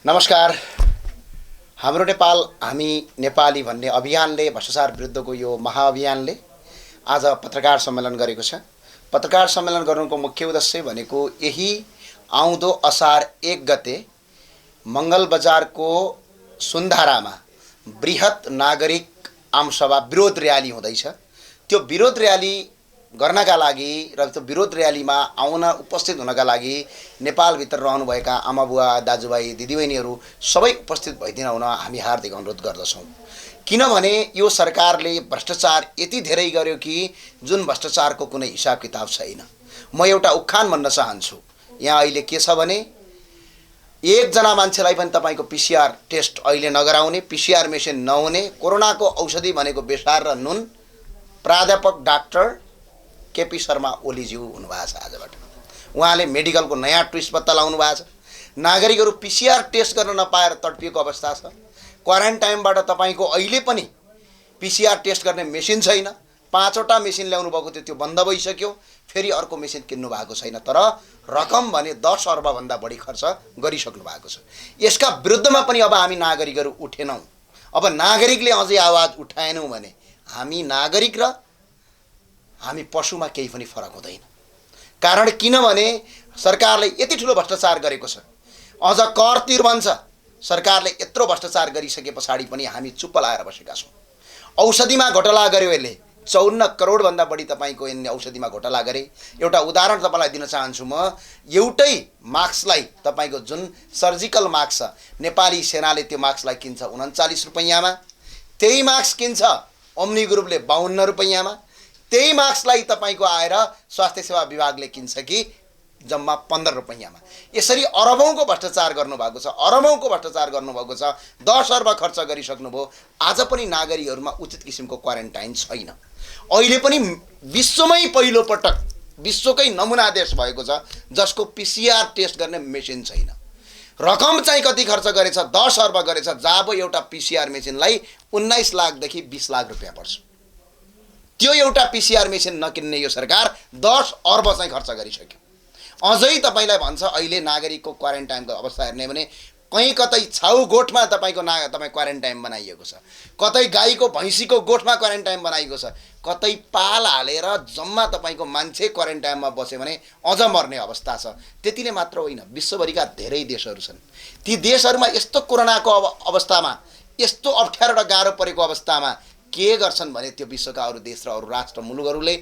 नमस्कार। हाम्रो नेपाल हामी नेपाली भन्ने अभियानले भ्रष्टाचार विरुद्धको यो महाअभियानले आज पत्रकार सम्मेलन गरेको छ। पत्रकार सम्मेलन गर्नुको मुख्य उद्देश्य भनेको यही आउँदो असार 1 गते मङ्गलबजारको सुन्धारामा बृहत नागरिक आमसभा विरोध र्याली हुँदैछ। त्यो विरोध र्याली गर्नका लागि र त्यो विरोध र्यालीमा आउन उपस्थित हुनका लागि नेपालभित्र रहनुभएका आमाबुवा दाजुभाइ दिदीबहिनीहरू सबै उपस्थित भइदिन हुन हामी हार्दिक अनुरोध गर्दछौँ। किनभने यो सरकारले भ्रष्टाचार यति धेरै गर्यो कि जुन भ्रष्टाचारको कुनै हिसाब किताब छैन। म एउटा उखान भन्न चाहन्छु। यहाँ अहिले के छ भने एकजना मान्छेलाई पनि तपाईको पीसीआर टेस्ट अहिले नगराउने, पीसीआर मेसिन नहुने, कोरोनाको औषधि भनेको बेसार र नुन प्राध्यापक डाक्टर केपी शर्मा ओलीज्यू हुनुभएको छ। आजबाट उहाँले मेडिकलको नयाँ ट्विस्ट पत्ता लगाउनु भएको छ। नागरिकहरू पीसीआर टेस्ट गर्न नपाएर तडपिएको अवस्था छ। क्वारेन्टाइनबाट तपाईको अहिले पनि पीसीआर टेस्ट गर्ने मेसिन छैन। 5वटा मेसिन ल्याउनु भएको थियो, त्यो बन्द भइसक्यो। फेरि अर्को मेसिन किन्नु भएको छैन। तर रकम भने 10 अर्ब भन्दा बढी खर्च गरिसक्नु भएको छ। यसका विरुद्धमा पनि अब हामी नागरिकहरू उठेनौँ। अब नागरिकले अझै आवाज उठाएनौँ भने हामी नागरिक र हामी पशुमा केही पनि फरक हुँदैन। कारण किनभने सरकारले यति ठुलो भ्रष्टाचार गरेको छ। अझ कर तिर भन्छ। सरकारले यत्रो भ्रष्टाचार गरिसके पछाडि पनि हामी चुप्प लाएर बसेका छौँ। औषधिमा घोटाला गर्यो यसले 54 करोड भन्दा बढी तपाईको यिनले औषधिमा घोटाला गरे। एउटा उदाहरण तपाईलाई दिन चाहन्छु म। एउटै मास्कलाई तपाईको जुन सर्जिकल मास्क छ, नेपाली सेनाले त्यो मास्कलाई किन्छ 39 रुपैयाँमा। त्यही मास्क किन्छ ओम्नी ग्रुपले 52 रुपैयाँमा। त्यही मास्कलाई तपाईको आएर स्वास्थ्य सेवा विभागले किन्छ कि जम्मा 15 रुपैयाँमा। यसरी अरबौंको भ्रष्टाचार गर्नुभएको छ। अरबौंको भ्रष्टाचार गर्नुभएको छ। 10 अर्ब खर्च गरिसक्नुभयो। आज पनि नागरिकहरूमा उचित किसिमको क्वारेन्टाइन छैन। अहिले पनि विश्वमै पहिलो पटक विश्वकै नमुना देश भएको छ जसको पीसीआर टेस्ट गर्ने मेसिन छैन। रकम चाहिँ कति खर्च गरेछ? 10 अर्ब गरेछ। जब एउटा पीसीआर मेसिनलाई 19 लाखदेखि 20 लाख रुपैयाँ पर्छ। त्यो एउटा पीसीआर मेसिन नकिन्ने यो सरकार 10 अर्ब चाहिँ खर्च गरिसक्यो। अझै तपाईलाई भन्छ अहिले नागरिकको क्वारेन्टाइनको अवस्था हेर्ने भने कहीँ कतै छाउ गोठमा तपाईको तपाई क्वारेन्टाइन बनाइएको छ। कतै गाईको भैँसीको गोठमा क्वारेन्टाइन बनाइएको छ। कतै पाल हालेर जम्मा तपाईको मान्छे क्वारेन्टाइनमा बस्यो भने अझ मर्ने अवस्था छ। त्यति नै मात्र होइन, विश्वभरिका धेरै देशहरू छन्। ती देशहरूमा यस्तो कोरोनाको अवस्थामा, यस्तो अप्ठ्यारो र गाह्रो परेको अवस्थामा के गर्छन् भने त्यो विश्वका अरू देश र अरू राष्ट्र मुलुकहरूले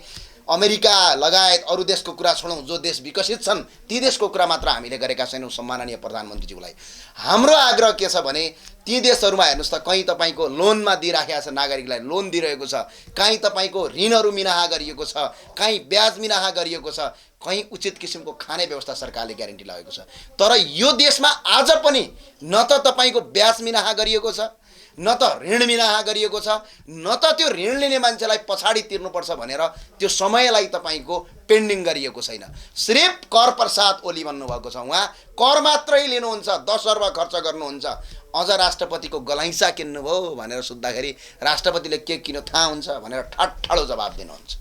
अमेरिका लगायत अरू देशको कुरा छोडौँ, जो देश विकसित छन् ती देशको कुरा मात्र हामीले गरेका छैनौँ। सम्माननीय प्रधानमन्त्रीज्यूलाई हाम्रो आग्रह के छ भने ती देशहरूमा हेर्नुहोस् त, कहीँ तपाईको लोनमा दिइराखेको छ, नागरिकलाई लोन दिइरहेको छ। कहीँ तपाईको ऋणहरू मिनाहा गरिएको छ, कहीँ ब्याज मिनाहा गरिएको छ, कहीँ उचित किसिमको खाने व्यवस्था सरकारले ग्यारेन्टी लगाएको छ। तर यो देशमा आज पनि न त तपाईको ब्याज मिनाहा गरिएको छ, न त ऋण मिनाहा गरिएको छ, न त त्यो ऋण लिने मान्छेलाई पछाडि तिर्नुपर्छ भनेर त्यो समयलाई तपाईको पेन्डिङ गरिएको छैन। सिर्फ कर प्रसाद ओली भन्नुभएको छ। उहाँ कर मात्रै लिनुहुन्छ, 10 अर्ब खर्च गर्नुहुन्छ। अझ राष्ट्रपतिको गलैँचा किन्नुभयो भनेर सोद्धाखेरि राष्ट्रपतिले के किन्यो थाहा हुन्छ भनेर ठाडो जवाब दिनुहुन्छ।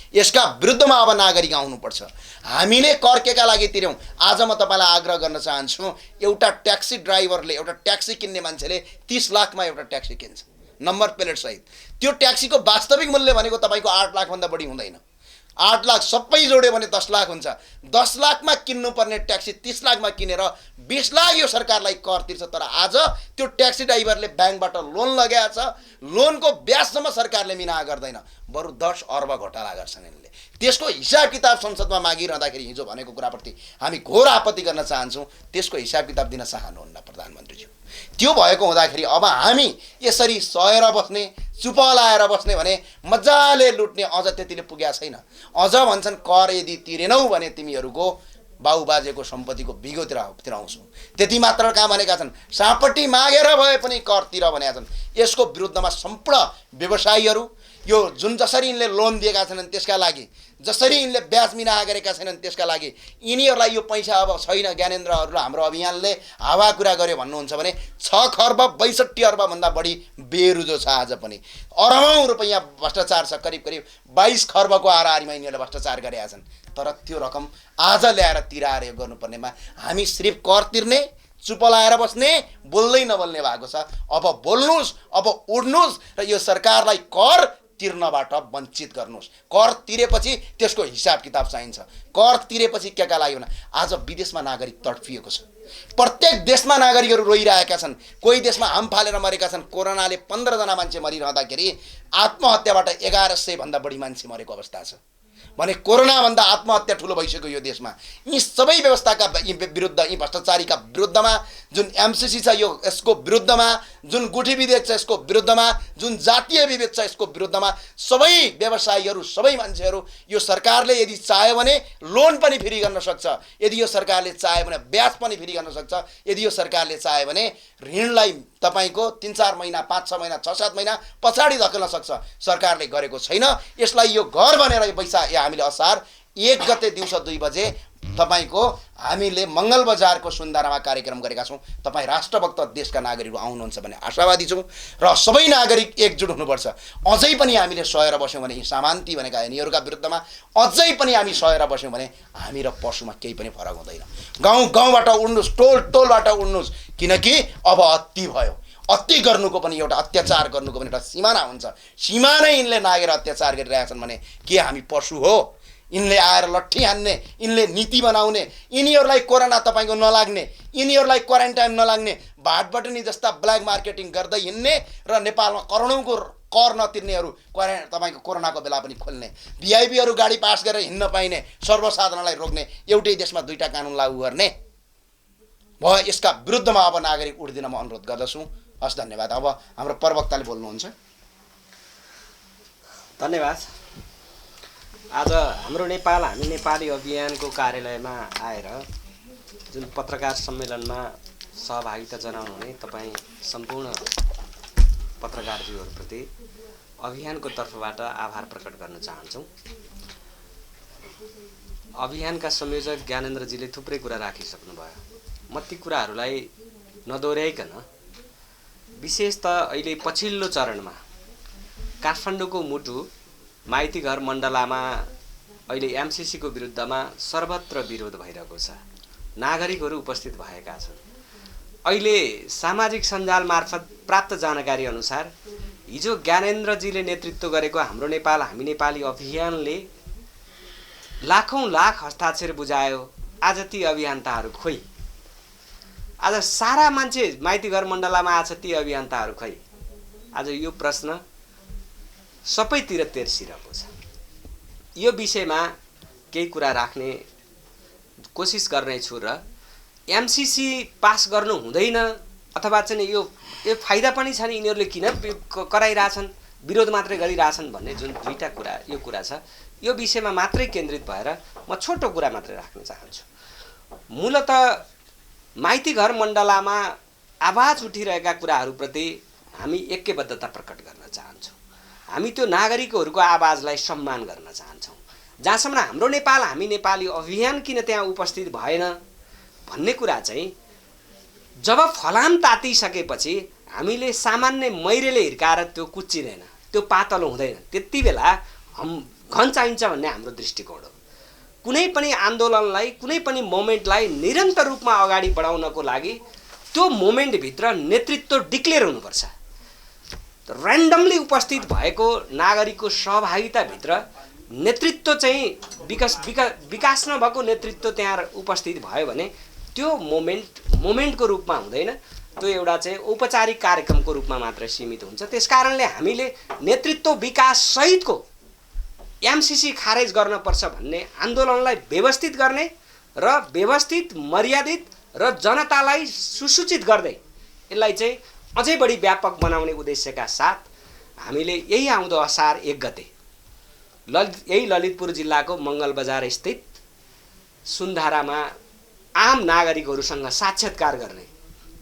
यसका विरुद्धमा अब नागरिक आउनुपर्छ। हामीले कर केका लागि तिर्यौँ? आज म तपाईलाई आग्रह गर्न चाहन्छु, एउटा ट्याक्सी ड्राइभरले, एउटा ट्याक्सी किन्ने मान्छेले 30 लाखमा एउटा ट्याक्सी किन्छ नम्बर प्लेट सहित। त्यो ट्याक्सीको वास्तविक मूल्य भनेको तपाईको 8 लाख भन्दा बढी हुँदैन। 8 लाख सबै जोड्यो भने 10 लाख हुन्छ। 10 लाखमा किन्नुपर्ने ट्याक्सी 30 लाखमा किनेर 20 लाख यो सरकारलाई कर तिर्छ। तर आज त्यो ट्याक्सी ड्राइभरले ब्याङ्कबाट लोन लगाएको छ। लोनको ब्याजसम्म सरकारले मिनाहा गर्दैन, बरु 10 अर्ब घोटाला गर्छन् यिनले। त्यसको हिसाब किताब संसदमा मागिरहँदाखेरि हिजो भनेको कुराप्रति हामी घोर आपत्ति गर्न चाहन्छौँ। त्यसको हिसाब किताब दिन चाहनुहुन्न प्रधानमन्त्रीज्यू। त्यो भएको हुँदाखेरि अब हामी यसरी सहेर बस्ने, चुप लाएर बस्ने भने मजाले लुट्ने अझ त्यतिले पुगेको छैन। अझ भन्छन् कर यदि तिरेनौ भने तिमीहरूको बाउबाजेको सम्पत्तिको बिगो तिराउँछौ। त्यति मात्र कहाँ भनेका छन्, सापट्टि मागेर भए पनि कर तिर भनेका छन्। यसको विरुद्धमा सम्पूर्ण व्यवसायीहरू, यो जुन जसरी यिनले लोन दिएका छन् त्यसका लागि, जसरी यिनले ब्याज मिनाहा गरेका छैनन् त्यसका लागि, यिनीहरूलाई यो पैसा अब छैन। ज्ञानेन्द्रहरूलाई हाम्रो अभियानले हावा कुरा गर्यो भन्नुहुन्छ भने 6 खर्ब 62 अर्ब भन्दा बढी बेरुजो छ। आज पनि अरबौं रुपैयाँ भ्रष्टाचार छ। करिब 22 खर्बको हाराहारीमा यिनीहरूले भ्रष्टाचार गरेका छन्। तर त्यो रकम आज ल्याएर तिराएर गर्नुपर्नेमा हामी सिर्फ कर तिर्ने, चुप लाएर बस्ने, बोल्दै नबोल्ने भएको छ। अब बोल्नुस्, अब उड्नुस् र यो सरकारलाई कर तिर्नबाट वञ्चित गर्नुस्। कर तिरेपछि त्यसको हिसाब किताब चाहिन्छ। कर तिरेपछि के लागि हुन? आज विदेशमा नागरिक तडपिएको छ। प्रत्येक देशमा नागरिकहरू रोइरहेका छन्। कोही देशमा हाम फालेर मरेका छन्। कोरोनाले 15 जना मान्छे मरिरहँदाखेरि आत्महत्याबाट 1100 भन्दा बढी मान्छे मरेको अवस्था छ भने कोरोनाभन्दा आत्महत्या ठुलो भइसक्यो यो देशमा। यी सबै व्यवस्थाका विरुद्ध, यी भ्रष्टाचारीका विरुद्धमा, जुन एमसीसी छ यसको विरुद्धमा, जुन गुठी विधेयक छ यसको विरुद्धमा, जुन जातीय विभेद छ यसको विरुद्धमा सबै व्यवसायीहरू, सबै मान्छेहरू, यो सरकारले यदि चाह्यो भने लोन पनि फ्री गर्न सक्छ, यदि यो सरकारले चाह्यो भने ब्याज पनि फ्री गर्न सक्छ, यदि यो सरकारले चाह्यो भने ऋणलाई तपाईको 3-4 महिना, 5-6 महिना, 6-7 महिना पछाडि धकेल्न सक्छ। सरकारले गरेको छैन। यसलाई यो घर भनेर हामीले असार 1 गते दिउँसो 2 बजे तपाईको हामीले मङ्गल बजारको सुन्दारामा कार्यक्रम गरेका छौँ। तपाईँ राष्ट्रभक्त देशका नागरिकहरू आउनुहुन्छ भने आशावादी छौँ र सबै नागरिक एकजुट हुनुपर्छ। अझै पनि हामीले सहेर बस्यौँ भने यी सामान्ती भनेका यिनीहरूका विरुद्धमा अझै पनि हामी सहेर बस्यौँ भने हामी र पशुमा केही पनि फरक हुँदैन। गाउँबाट उड्नुस्, टोलबाट उड्नुस्, किनकि अब अति भयो। अति गर्नुको पनि एउटा, अत्याचार गर्नुको पनि एउटा सिमाना हुन्छ। सिमानै यिनले नागेर अत्याचार गरिरहेछन् भने के हामी पशु हो? यिनले आएर लट्ठी हान्ने, यिनले नीति बनाउने, यिनीहरूलाई कोरोना तपाईँको नलाग्ने, यिनीहरूलाई क्वारेन्टाइन नलाग्ने, भाटबटनी जस्ता ब्ल्याक मार्केटिङ गर्दै हिँड्ने र नेपालमा करोडौँको कर नतिर्नेहरू तपाईँको कोरोनाको बेला पनि खोल्ने, भिआइपीहरू गाडी पास गरेर हिँड्न पाइने, सर्वसाधारणलाई रोक्ने, एउटै देशमा 2टा कानुन लागू गर्ने भयो। यसका विरुद्धमा अब नागरिक उठ्दिन म अनुरोध गर्दछु। हस्, धन्यवाद। अब हाम्रो प्रवक्ताले बोल्नुहुन्छ। धन्यवाद। आज हाम्रो नेपाल हामी नेपाली अभियानको कार्यालयमा आएर जुन पत्रकार सम्मेलनमा सहभागिता जनाउनु हुने तपाईँ सम्पूर्ण पत्रकारज्यूहरूप्रति अभियानको तर्फबाट आभार प्रकट गर्न चाहन्छौँ। अभियानका संयोजक ज्ञानेन्द्रजीले थुप्रै कुरा राखिसक्नुभयो। म ती कुराहरूलाई नदोहोऱ्याइकन विशेष त अहिले पछिल्लो चरणमा काठमाडौँको मुटु माइतीघर मण्डलामा अहिले एमसीसीको विरुद्धमा सर्वत्र विरोध भइरहेको छ। नागरिकहरू उपस्थित भएका छन्। अहिले सामाजिक सञ्जाल मार्फत प्राप्त जानकारी अनुसार हिजो ज्ञानेन्द्रजीले नेतृत्व गरेको हाम्रो नेपाल हामी नेपाली अभियानले लाखौं लाख हस्ताक्षर बुझायो। आज ती अभियन्ताहरू खोइ? आज सारा मान्छे माइतीघर मण्डलामा आछ, ती अभियन्ताहरू खोइ? आज यो प्रश्न सबैतिर तेर्सिरहेको छ। यो विषयमा केही कुरा राख्ने कोसिस गर्नेछु र एमसीसी पास गर्नु हुँदैन अथवा चाहिँ यो फाइदा पनि छ नि, यिनीहरूले किन कराइरहेछन्, विरोध मात्रै गरिरहेछन् भन्ने जुन 2टा कुरा, यो कुरा छ, यो विषयमा मात्रै केन्द्रित भएर म छोटो कुरा मात्रै राख्न चाहन्छु। मूलत माइतीघर मण्डलामा आवाज उठिरहेका कुराहरूप्रति हामी ऐक्यबद्धता प्रकट गर्न चाहन्छौँ। हामी त्यो नागरिकहरूको आवाजलाई सम्मान गर्न चाहन्छौँ। जहाँसम्म हाम्रो नेपाल हामी नेपाली अभियान किन त्यहाँ उपस्थित भएन भन्ने कुरा चाहिँ जब फलाम तातिसकेपछि हामीले सामान्य मैरेले हिर्काएर त्यो कुच्चिँदैन, त्यो पातलो हुँदैन, त्यति बेला घन चाहिन्छ भन्ने हाम्रो दृष्टिकोण हो। कुनै पनि आन्दोलनलाई, कुनै पनि मोमेन्टलाई निरन्तर रूपमा अगाडि बढाउनको लागि त्यो मोमेन्टभित्र नेतृत्व डिक्लेयर हुनुपर्छ। र्यान्डमली उपस्थित भएको नागरिकको सहभागिताभित्र नेतृत्व चाहिँ विकास नभएको नेतृत्व त्यहाँ उपस्थित भयो भने त्यो मोमेन्टको रूपमा हुँदैन, त्यो एउटा चाहिँ औपचारिक कार्यक्रमको रूपमा मात्र सीमित हुन्छ। त्यसकारणले हामीले नेतृत्व विकास सहितको एमसीसी खारेज गर्नुपर्छ भन्ने आन्दोलनलाई व्यवस्थित गर्ने र व्यवस्थित, मर्यादित र जनतालाई सुसूचित गर्दै यसलाई चाहिँ अझै बढी व्यापक बनाउने उद्देश्यका साथ हामीले यही आउँदो असार 1 गते यही ललितपुर जिल्लाको मङ्गल बजार स्थित सुन्धारामा आम नागरिकहरूसँग साक्षात्कार गर्ने,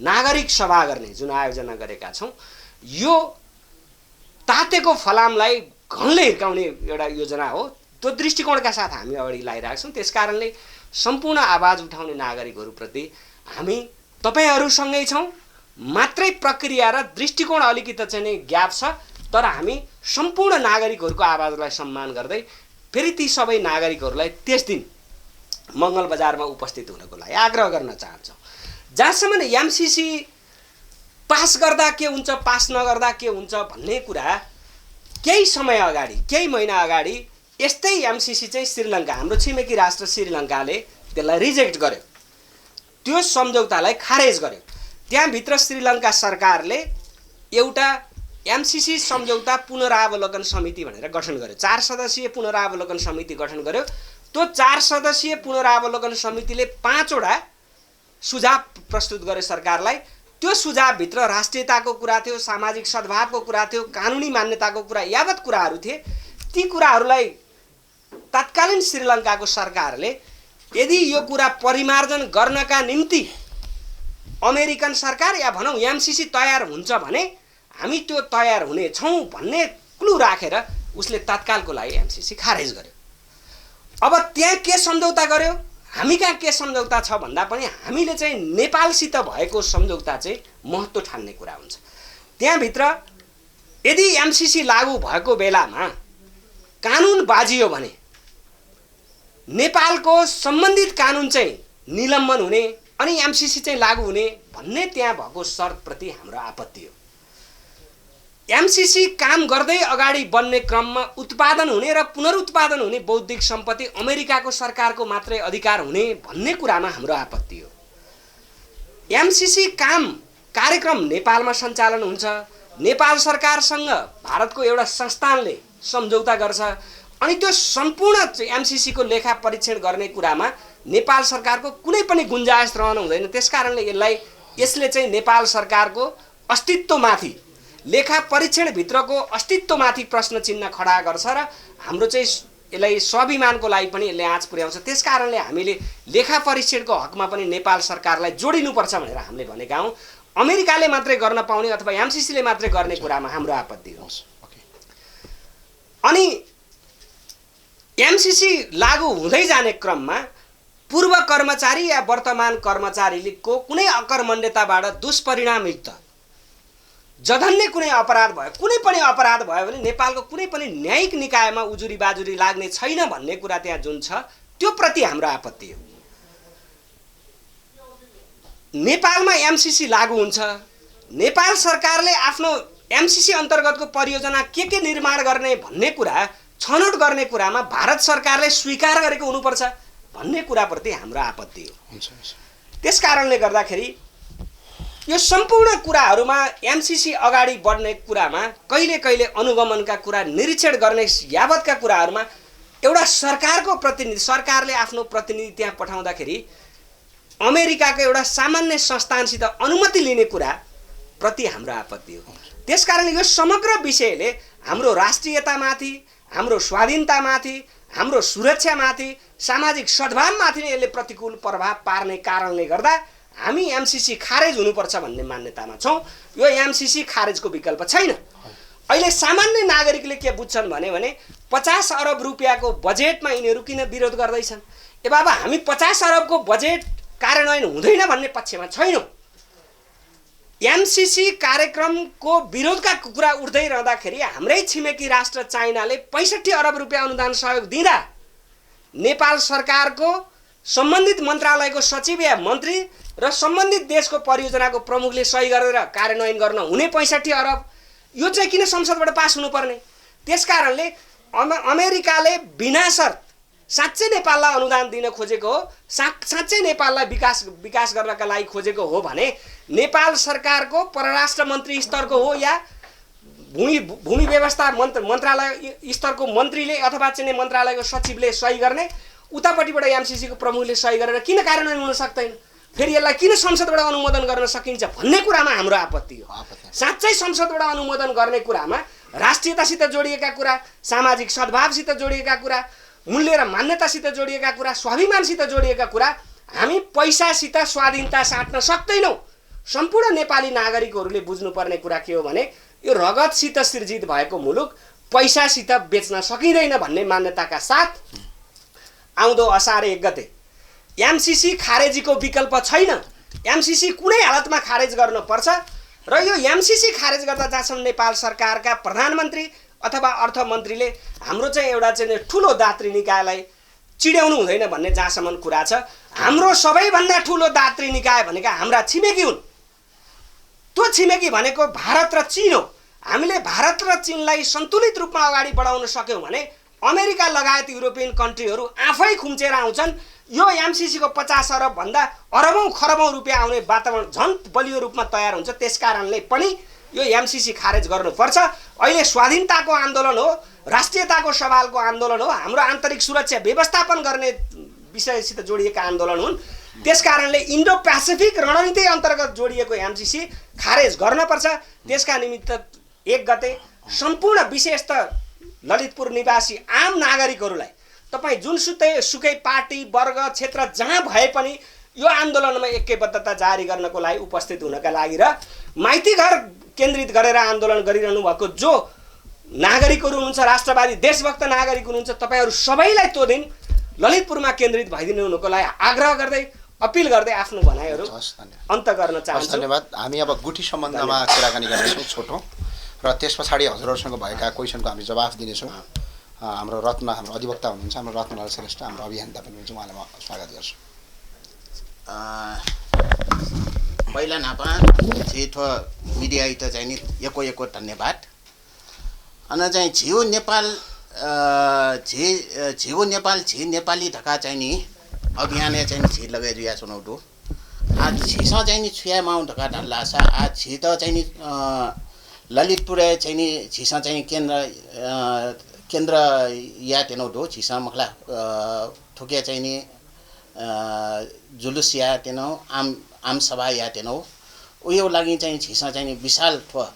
नागरिक सभा गर्ने जुन आयोजना गरेका छौँ, यो तातेको फलामलाई घनले हिर्काउने एउटा योजना हो। त्यो दृष्टिकोणका साथ हामी अगाडि लागिरहेका छौँ। त्यसकारणले सम्पूर्ण आवाज उठाउने नागरिकहरूप्रति हामी तपाईँहरूसँगै छौँ। मात्रै प्रक्रिया र दृष्टिकोण अलिकति चाहिँ ग्याप छ, तर हामी सम्पूर्ण नागरिकहरूको आवाजलाई सम्मान गर्दै फेरि ती सबै नागरिकहरूलाई त्यस दिन मङ्गल बजारमा उपस्थित हुनको लागि आग्रह गर्न चाहन्छौँ। जहाँसम्म एमसीसी पास गर्दा के हुन्छ पास नगर्दा के हुन्छ भन्ने कुरा केही समय अगाडि केही महिना अगाडि यस्तै एमसीसी चाहिँ श्रीलङ्का हाम्रो छिमेकी राष्ट्र श्रीलङ्काले त्यसलाई रिजेक्ट गर्यो, त्यो सम्झौतालाई खारेज गर्यो। त्यहाँभित्र श्रीलङ्का सरकारले एउटा एमसीसी सम्झौता पुनरावलोकन समिति भनेर गठन गर्यो, 4 सदस्यीय पुनरावलोकन समिति गठन गर्यो। त्यो 4 सदस्यीय पुनरावलोकन समितिले 5 वटा सुझाव प्रस्तुत गर्यो सरकारलाई। त्यो सुझावभित्र राष्ट्रियताको कुरा थियो, सामाजिक सद्भावको कुरा थियो, कानुनी मान्यताको कुरा, यावत कुराहरू थिए। ती कुराहरूलाई तत्कालीन श्रीलङ्काको सरकारले यदि यो कुरा परिमार्जन गर्नका निम्ति अमेरिकन सरकार या भनौँ एमसीसी तयार हुन्छ भने हामी त्यो तयार हुनेछौँ भन्ने क्लु राखेर उसले तत्कालको लागि एमसीसी खारेज गर्यो। अब त्यहाँ के सम्झौता गर्यो, हामी कहाँ के सम्झौता छ भन्दा पनि हामीले चाहिँ नेपालसित भएको सम्झौता चाहिँ महत्त्व ठान्ने कुरा हुन्छ। त्यहाँभित्र यदि एमसीसी लागू भएको बेलामा कानुन बाजियो भने नेपालको सम्बन्धित कानुन चाहिँ निलम्बन हुने अनि एमसीसी चाहिँ लागू हुने भन्ने त्यहाँ भएको शर्तप्रति हाम्रो आपत्ति हो। एमसीसी काम गर्दै अगाडि बढ्ने क्रममा उत्पादन हुने र पुनरुत्पादन हुने बौद्धिक सम्पत्ति अमेरिकाको सरकारको मात्रै अधिकार हुने भन्ने कुरामा हाम्रो आपत्ति हो। एमसीसी कार्यक्रम नेपालमा सञ्चालन हुन्छ, नेपाल सरकारसँग भारतको एउटा संस्थानले सम्झौता गर्छ अनि त्यो सम्पूर्ण एमसीसीको लेखा परीक्षण गर्ने कुरामा नेपाल सरकारको कुनै पनि गुन्जाइस रहन हुँदैन। त्यसकारणले यसले चाहिँ नेपाल सरकारको अस्तित्वमाथि, लेखा परीक्षणभित्रको अस्तित्वमाथि प्रश्न चिन्ह खडा गर्छ र हाम्रो चाहिँ यसलाई स्वाभिमानको लागि पनि यसले आँच पुर्याउँछ। त्यसकारणले हामीले लेखा परीक्षणको हकमा पनि नेपाल सरकारलाई जोडिनुपर्छ भनेर हामीले भनेका हौँ। अमेरिकाले मात्रै गर्न पाउने अथवा एमसीसीले मात्रै गर्ने कुरामा हाम्रो आपत्ति हो। अनि एमसीसी लागू हुँदै जाने क्रममा पूर्व कर्मचारी या वर्तमान कर्मचारीको कुनै अकर्मण्यताबाट दुष्परिणामयुक्त जघन्य कुनै अपराध भयो, कुनै पनि अपराध भयो भने नेपालको कुनै पनि न्यायिक निकायमा उजुरी बाजुरी लाग्ने छैन भन्ने कुरा त्यहाँ जुन छ त्यो प्रति हाम्रो आपत्ति हो। नेपालमा एमसीसी लागू हुन्छ, नेपाल सरकारले आफ्नो एमसीसी अन्तर्गतको परियोजना के निर्माण गर्ने भन्ने कुरा छनौट गर्ने कुरामा भारत सरकारले स्वीकार गरेको हुनुपर्छ भन्ने कुराप्रति हाम्रो आपत्ति हो। त्यसकारणले गर्दाखेरि यो सम्पूर्ण कुराहरूमा एमसीसी अगाडि बढ्ने कुरामा कहिले कहिले अनुगमनका कुरा, निरीक्षण गर्ने यावतका कुराहरूमा एउटा सरकारको प्रतिनिधि, सरकारले आफ्नो प्रतिनिधि त्यहाँ पठाउँदाखेरि अमेरिकाको एउटा सामान्य संस्थानसित अनुमति लिने कुरा प्रति हाम्रो आपत्ति हो। त्यसकारण यो समग्र विषयले हाम्रो राष्ट्रियतामाथि, हाम्रो स्वाधीनतामाथि, हाम्रो सुरक्षामाथि, सामाजिक सद्भावमाथि नै यसले प्रतिकूल प्रभाव पार्ने कारणले गर्दा हामी एमसीसी खारेज हुनुपर्छ भन्ने मान्यतामा छौँ। यो एमसीसी खारेजको विकल्प छैन। अहिले सामान्य नागरिकले के बुझ्छन् भने 50 अरब रुपियाँको बजेटमा यिनीहरू किन विरोध गर्दैछन्? ए बाबा, हामी 50 अरबको बजेट कार्यान्वयन हुँदैन भन्ने पक्षमा छैनौँ। एमसीसी कार्यक्रमको विरोधका कुरा उठ्दै रहँदाखेरि हाम्रै छिमेकी राष्ट्र चाइनाले 65 अरब रुपियाँ अनुदान सहयोग दिँदा नेपाल सरकारको सम्बन्धित मन्त्रालयको सचिव या मन्त्री र सम्बन्धित देशको परियोजनाको प्रमुखले सही गरेर कार्यान्वयन गर्न हुने 65 अरब, यो चाहिँ किन संसदबाट पास हुनुपर्ने? त्यसकारणले अमेरिकाले बिना शर्त साँच्चै नेपाललाई अनुदान दिन खोजेको हो, साँच्चै नेपाललाई विकास गर्नका लागि खोजेको हो भने नेपाल सरकारको परराष्ट्र मन्त्री स्तरको हो या भूमि व्यवस्था मन्त्रालय स्तरको मन्त्रीले अथवा चाहिँ मन्त्रालयको सचिवले सही गर्ने, उतापट्टिबाट एमसीसीको प्रमुखले सही गरेर किन कार्यान्वयन हुन सक्दैन? फेरि यसलाई किन संसदबाट अनुमोदन गर्न सकिन्छ भन्ने कुरामा हाम्रो आपत्ति हो। साँच्चै संसदबाट अनुमोदन गर्ने कुरामा राष्ट्रियतासित जोडिएका कुरा, सामाजिक सद्भावसित जोडिएका कुरा, मूल्य र मान्यतासित जोडिएका कुरा, स्वाभिमानसित जोडिएका कुरा हामी पैसासित स्वाधीनता साट्न सक्दैनौँ। सम्पूर्ण नेपाली नागरिकहरूले बुझ्नुपर्ने कुरा के हो भने यो रगतसित सिर्जित भएको मुलुक पैसासित बेच्न सकिँदैन भन्ने मान्यताका साथ आउँदो असार 1 गते एमसीसी खारेजीको विकल्प छैन। एमसीसी कुनै हालतमा खारेज गर्नुपर्छ र यो एमसीसी खारेज गर्दा जहाँसम्म नेपाल सरकारका प्रधानमन्त्री अथवा अर्थमन्त्रीले हाम्रो चाहिँ एउटा चाहिँ ठुलो दात्री निकायलाई चिड्याउनु हुँदैन भन्ने जहाँसम्म कुरा छ। हाम्रो सबैभन्दा ठुलो दात्री निकाय भनेका हाम्रा छिमेकी हुन्। त्यो छिमेकी भनेको भारत र चीन हो। हामीले भारत र चीनलाई सन्तुलित रूपमा अगाडि बढाउन सक्यौँ भने अमेरिका लगायत युरोपियन कन्ट्रीहरू आफै खुम्चेर आउँछन्। यो एमसिसीको 50 अरब भन्दा अरबौं खरबौं रुपियाँ आउने वातावरण झन् बलियो रूपमा तयार हुन्छ। त्यसकारणले पनि यो एमसिसी खारेज गर्नुपर्छ। अहिले स्वाधीनताको आन्दोलन हो, राष्ट्रियताको सवालको आन्दोलन हो, हाम्रो आन्तरिक सुरक्षा व्यवस्थापन गर्ने विषयसित जोडिएका आन्दोलन हुन्। त्यसकारणले इन्डो पेसिफिक रणनीति अन्तर्गत जोडिएको एमसिसी खारेज गर्नुपर्छ। त्यसका निमित्त 1 गते सम्पूर्ण विशेष त ललितपुर निवासी आम नागरिकहरूलाई तपाईँ जुनसुकै पार्टी वर्ग क्षेत्र जहाँ भए पनि यो आन्दोलनमा ऐक्यबद्धता जारी गर्नको लागि उपस्थित हुनका लागि र माइती घर केन्द्रित गरेर आन्दोलन गरिरहनु भएको जो नागरिकहरू हुनुहुन्छ, राष्ट्रवादी देशभक्त नागरिक हुनुहुन्छ, तपाईँहरू सबैलाई त्यो दिन ललितपुरमा केन्द्रित भइदिनु हुनुको लागि आग्रह गर्दै अपिल गर्दै आफ्नो भनाइहरू अन्त गर्न चाहन्छु। धन्यवाद। हामी अब गुठी सम्बन्धमा कुराकानी गर्नेछौँ छोटो, र त्यस पछाडि हजुरहरूसँग भएका क्वेसनको हामी जवाफ दिनेछौँ। हाम्रो रत्न, हाम्रो अधिवक्ता हुनुहुन्छ, हाम्रो रत्नलाल श्रेष्ठ, हाम्रो अभियन्ता पनि हुनुहुन्छ, उहाँलाई म स्वागत गर्छु। पहिला नापा छिटो मिडिया त चाहिँ नि एको धन्यवाद। अन चाहिँ झिउ नेपाल झि नेपाली ढका चाहिँ नि अभियान चाहिँ झि लगाइदिया सुनौटो आज झिसा चाहिँ नि छुया माउ ढका ढल्ला छ। आज झि त चाहिँ नि ललितपुर चाहिँ नि झिसा चाहिँ केन्द्र या तेनौटो झिसा मखला थुके चाहिँ नि जुलुस या तेनौ आम सभा या तेनौ उयो लागि चाहिँ झिसा चाहिँ नि विशाल ठो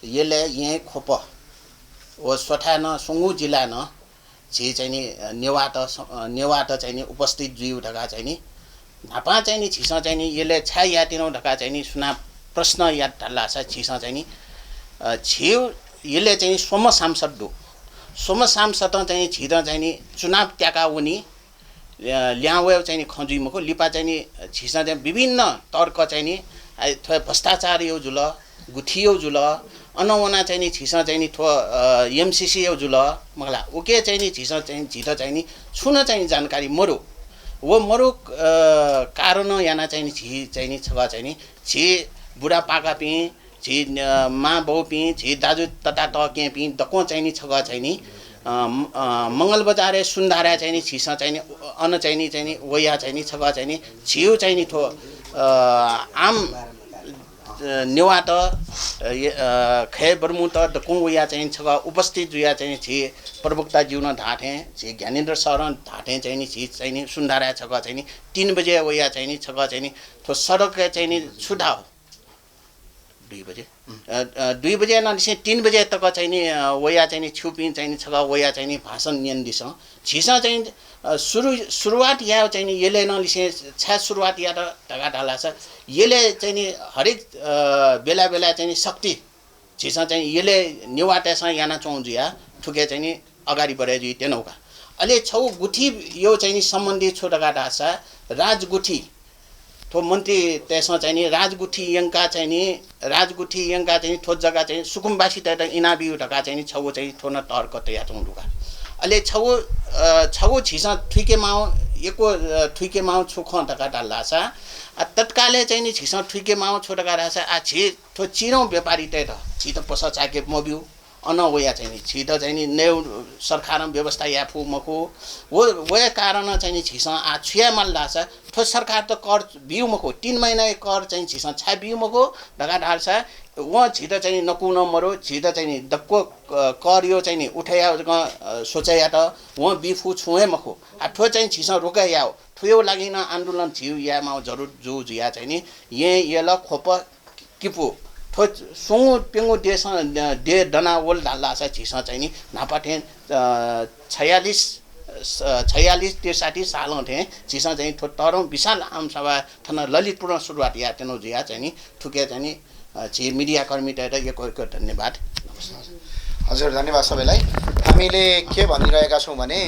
यसले यहीँ खोप हो सोठा न सुङ्गु जिल्ला न झि चाहिँ नि नेवाट चाहिँ नि उपस्थित जुयु ढका चाहिँ नि नापा चाहिँ नि झिसा चाहिँ नि यसले छा या तेनौ ढका चाहिँ नि सुना प्रश्न या ढल्ला छ। झिसा चाहिँ नि झिउ यसले चाहिँ सोम सांसद चाहिँ झिर चाहिँ नि चुनाव त्याका उनी ल्यावे चाहिँ नि खजुइमको लिपा चाहिँ नि झिसा चाहिँ विभिन्न तर्क चाहिँ नि थो भ्रष्टाचार यो जुल गुठियो जुल अनवना चाहिँ नि झिसा चाहिँ नि थो एमसिसी यो जुल मगला ओके चाहिँ नि झिसा चाहिँ झिर चाहिँ नि छुन चाहिँ जानकारी मरु वो मरु कारण याना चाहिँ नि झि चाहिँ नि छगा चाहिँ नि झि बुढा पाका पि झि मा बाउ पि झि दाजु तता टके पि दको चाहिँ नि छगा चाहिँ नि मंगल बजारे सुन्दारा चाहिँ नि छिसा चाहिँ नि अन चाहिँ नि वया चाहिँ नि छगा चाहिँ नि छिउ चाहिँ नि थो आम नेवाट खे बर्मुत दको वया चाहिँ छगा उपस्थित जुया चाहिँ छि प्रवक्ता जीवन ढाटे छि ज्ञानेन्द्र शरण ढाटे चाहिँ नि छि चाहिँ नि सुन्दारा छगा चाहिँ नि 3 बजे वया चाहिँ नि छगा चाहिँ नि थो सडक चाहिँ नि छुटाओ 2 बजे न 3 बजे तक चाहिँ नि वया चाहिँ नि छुपी चाहिँ नि छगा वया चाहिँ नि भाषण नियन दिस छिसा चाहिँ सुरुवात या चाहिँ नि यसले न लिसे छा सुरुवात या ढगा ढाला छ यसले चाहिँ नि हरेक बेला बेला चाहिँ नि शक्ति छिसा चाहिँ यसले नेवाटेसँग याना चौजिया ठुके चाहिँ नि अगाडि बढे जी तेनौका अहिले छौ गुठी यो चाहिँ नि सम्बन्धी छोटगा ढासा राजगुठी थो मन्त्री त्यसमा चाहिँ नि राजगुठी यङ्का चाहिँ नि थो जग्गा चाहिँ सुकुम्बासी त इनाबी ढका चाहिँ नि छौ चाहिँ थोन तर्क तया चौडुका अहिले छौ छिसा ठुके माउ एको ठुके माउ छुख ढका डाल्ला छ तत्काले चाहिँ नि छिसा ठुके माउ छोटका राछ आ छि थो चिरौँ व्यापारी त छि त पस चाके मबिउ अन वया चाहिँ नि छि त चाहिँ नि नेउ सरकार व्यवस्था या फु मखो वो कारण चाहिँ नि छिसा आ छुया मल्ला छ थो सरकार त कर बिउ मखो 3 महिना कर चाहिँ छिसा छा बिउ मखो ढका ढाल्छ व छिट चाहिँ नकुन मरो छिट चाहिँ नि दक्को कर यो चाहिँ नि उठाया सोचया त व बिफु छुए मखो आ ठो चाहिँ छिसा रोकाया थुयो लागि न आन्दोलन छिउ या माउ जरुर जो जुया चाहिँ नि येला खोप किपु थो सुङु पेङु देश दे डना वल ढाल्ला छ छिसा चाहिँ नि नापाठे 46 63 साल थे छिसा चाहिँ थो तरौं विशाल आम सभा थन ललितपुर सुरुवात या तेनो जुया चाहिँ नि ठुके चाहिँ नि छि मिडिया कर्मी त एको धन्यवाद। हजुर धन्यवाद सबैलाई। हामीले के भनिरहेका छौँ भने